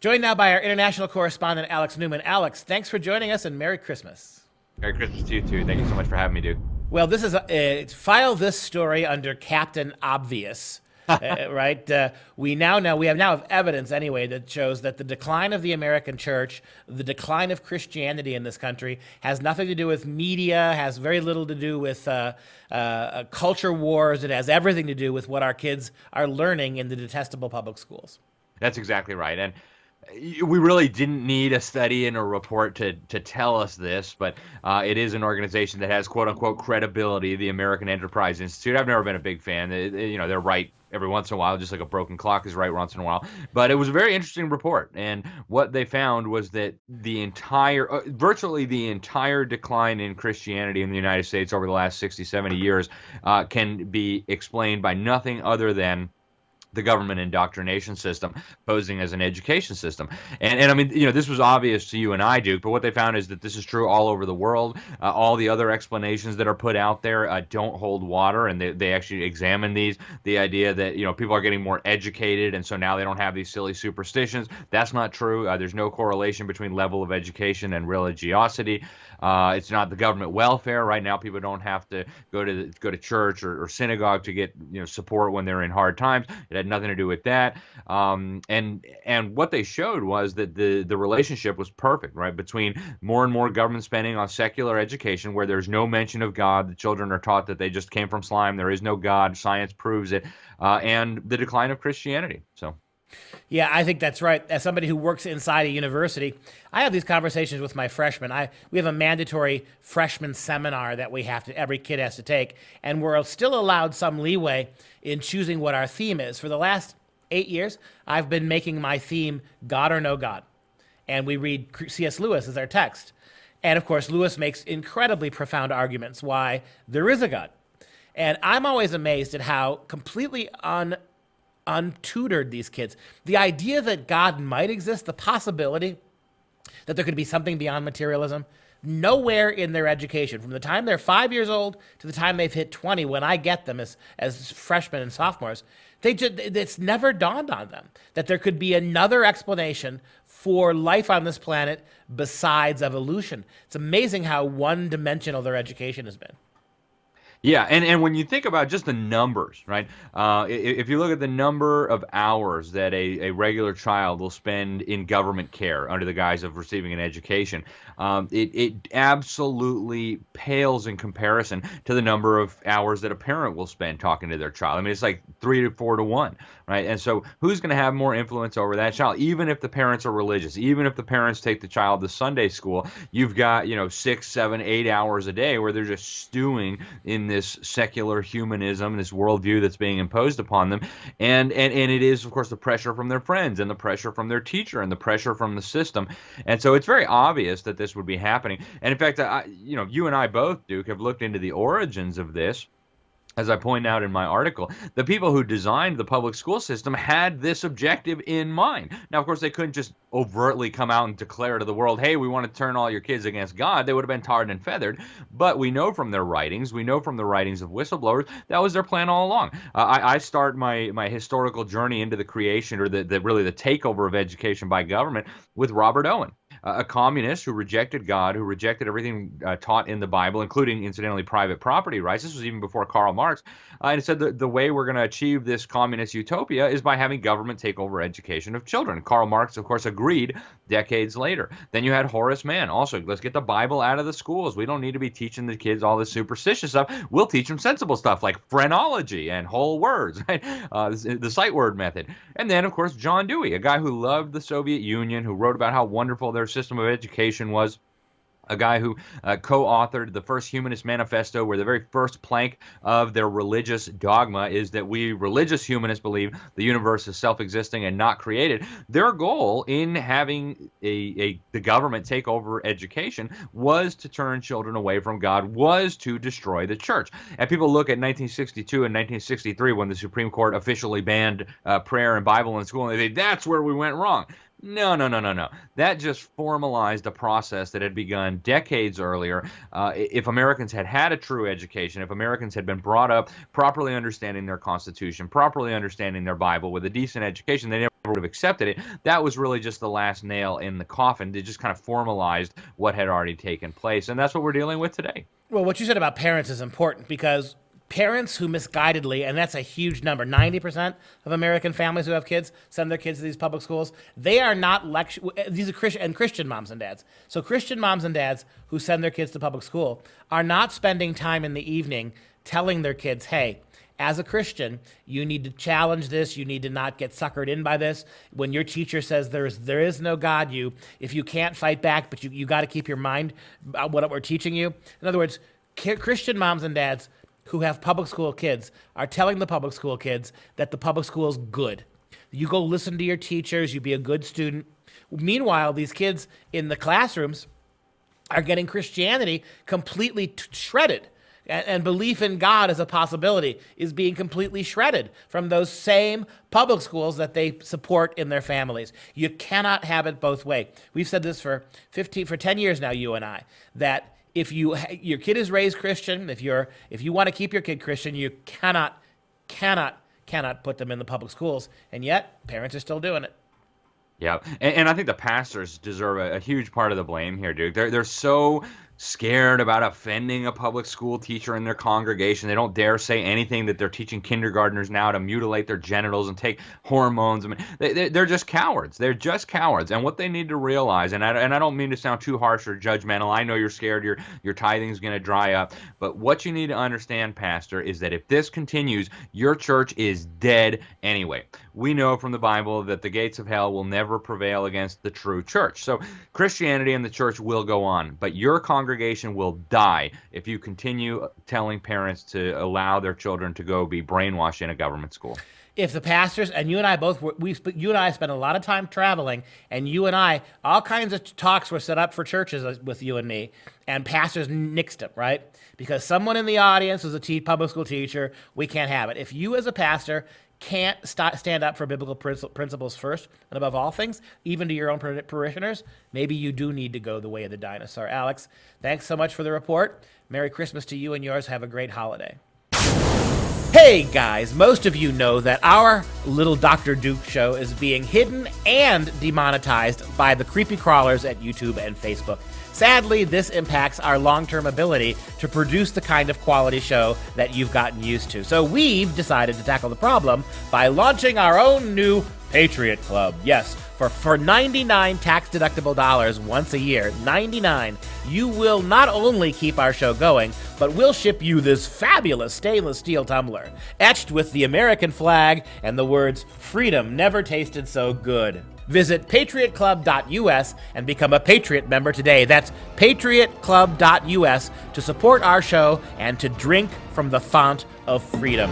Joined now by our international correspondent, Alex Newman. Alex, thanks for joining us and Merry Christmas. Merry Christmas to you too. Thank you so much for having me, Duke. Well, this is file this story under Captain Obvious, right? We now know we have evidence anyway that shows that the decline of the American church, the decline of Christianity in this country, has nothing to do with media, has very little to do with culture wars. It has everything to do with what our kids are learning in the detestable public schools. That's exactly right. And we really didn't need a study and a report to tell us this, but it is an organization that has quote unquote credibility, the American Enterprise Institute. I've never been a big fan. They're right every once in a while, just like a broken clock is right once in a while. But it was a very interesting report. And what they found was that virtually the entire decline in Christianity in the United States over the last 60, 70 years can be explained by nothing other than the government indoctrination system posing as an education system. And I mean, this was obvious to you and I, Duke, but what they found is that this is true all over the world. All the other explanations that are put out there don't hold water, and they actually examine these. The idea that, people are getting more educated, and so now they don't have these silly superstitions. That's not true. There's no correlation between level of education and religiosity. It's not the government welfare. Right now, people don't have to go to church or synagogue to get support when they're in hard times. It had nothing to do with that. And what they showed was that the relationship was perfect, right, between more and more government spending on secular education, where there's no mention of God. The children are taught that they just came from slime. There is no God. Science proves it. And the decline of Christianity. So. Yeah, I think that's right. As somebody who works inside a university, I have these conversations with my freshmen. We have a mandatory freshman seminar that every kid has to take, and we're still allowed some leeway in choosing what our theme is. For the last 8 years, I've been making my theme God or No God, and we read C.S. Lewis as our text. And of course, Lewis makes incredibly profound arguments why there is a God. And I'm always amazed at how completely untutored these kids. The idea that God might exist, the possibility that there could be something beyond materialism, nowhere in their education, from the time they're 5 years old to the time they've hit 20, when I get them as freshmen and sophomores, it's never dawned on them that there could be another explanation for life on this planet besides evolution. It's amazing how one-dimensional their education has been. Yeah, and when you think about just the numbers, right? If you look at the number of hours that a regular child will spend in government care under the guise of receiving an education, it absolutely pales in comparison to the number of hours that a parent will spend talking to their child. I mean, it's like 3 to 4 to 1, right? And so who's going to have more influence over that child? Even if the parents are religious, even if the parents take the child to Sunday school, you've got, 6, 7, 8 hours a day where they're just stewing in this secular humanism, this worldview that's being imposed upon them. And it is, of course, the pressure from their friends and the pressure from their teacher and the pressure from the system. And so it's very obvious that this would be happening. And in fact, you and I both, Duke, have looked into the origins of this. As I point out in my article, the people who designed the public school system had this objective in mind. Now, of course, they couldn't just overtly come out and declare to the world, hey, we want to turn all your kids against God. They would have been tarred and feathered. But we know from their writings, we know from the writings of whistleblowers, that was their plan all along. I start my historical journey into the creation, or the takeover of education by government, with Robert Owen, a communist who rejected God, who rejected everything taught in the Bible, including, incidentally, private property rights. This was even before Karl Marx. And it said the way we're going to achieve this communist utopia is by having government take over education of children. Karl Marx, of course, agreed decades later. Then you had Horace Mann. Also, let's get the Bible out of the schools. We don't need to be teaching the kids all this superstitious stuff. We'll teach them sensible stuff like phrenology and whole words, right? The sight word method. And then, of course, John Dewey, a guy who loved the Soviet Union, who wrote about how wonderful their system of education was. A guy who co-authored the first Humanist Manifesto, where the very first plank of their religious dogma is that we religious humanists believe the universe is self-existing and not created. Their goal in having the government take over education was to turn children away from God, was to destroy the church. And people look at 1962 and 1963, when the Supreme Court officially banned prayer and Bible in school, and they say, that's where we went wrong. No. That just formalized a process that had begun decades earlier. If Americans had had a true education, if Americans had been brought up properly understanding their Constitution, properly understanding their Bible with a decent education, they never would have accepted it. That was really just the last nail in the coffin. It just kind of formalized what had already taken place, and that's what we're dealing with today. Well, what you said about parents is important because parents who misguidedly, and that's a huge number, 90% of American families who have kids send their kids to these public schools. They are not these are Christian moms and dads. So Christian moms and dads who send their kids to public school are not spending time in the evening telling their kids, hey, as a Christian, you need to challenge this. You need to not get suckered in by this. When your teacher says there is no God, if you can't fight back, but you got to keep your mind about what we're teaching you. In other words, Christian moms and dads who have public school kids are telling the public school kids that the public school is good. You go listen to your teachers, you be a good student. Meanwhile, these kids in the classrooms are getting Christianity completely shredded. And belief in God as a possibility is being completely shredded from those same public schools that they support in their families. You cannot have it both ways. We've said this for 10 years now, you and I, that if your kid is raised Christian, if you want to keep your kid Christian, you cannot put them in the public schools. And yet, parents are still doing it. Yeah, and I think the pastors deserve a huge part of the blame here, dude. They're so scared about offending a public school teacher in their congregation. They don't dare say anything that they're teaching kindergartners now to mutilate their genitals and take hormones. I mean, they're just cowards. They're just cowards. And what they need to realize, and I don't mean to sound too harsh or judgmental. I know you're scared your tithing's going to dry up. But what you need to understand, Pastor, is that if this continues, your church is dead anyway. We know from the Bible that the gates of hell will never prevail against the true church. So Christianity and the church will go on, but your congregation will die if you continue telling parents to allow their children to go be brainwashed in a government school. If the pastors, and you and I both, you and I spent a lot of time traveling, and you and I, all kinds of talks were set up for churches with you and me, and pastors nixed them, right? Because someone in the audience was a public school teacher, we can't have it. If you as a pastor can't stand up for biblical principles first and above all things, even to your own parishioners, maybe you do need to go the way of the dinosaur. Alex, thanks so much for the report. Merry Christmas to you and yours. Have a great holiday. Hey guys, most of you know that our little Dr. Duke show is being hidden and demonetized by the creepy crawlers at YouTube and Facebook. Sadly, this impacts our long-term ability to produce the kind of quality show that you've gotten used to. So we've decided to tackle the problem by launching our own new Patriot Club. Yes, for 99 tax-deductible dollars once a year, 99, you will not only keep our show going, but we'll ship you this fabulous stainless steel tumbler, etched with the American flag and the words, "Freedom never tasted so good." Visit patriotclub.us and become a Patriot member today. That's patriotclub.us to support our show and to drink from the font of freedom.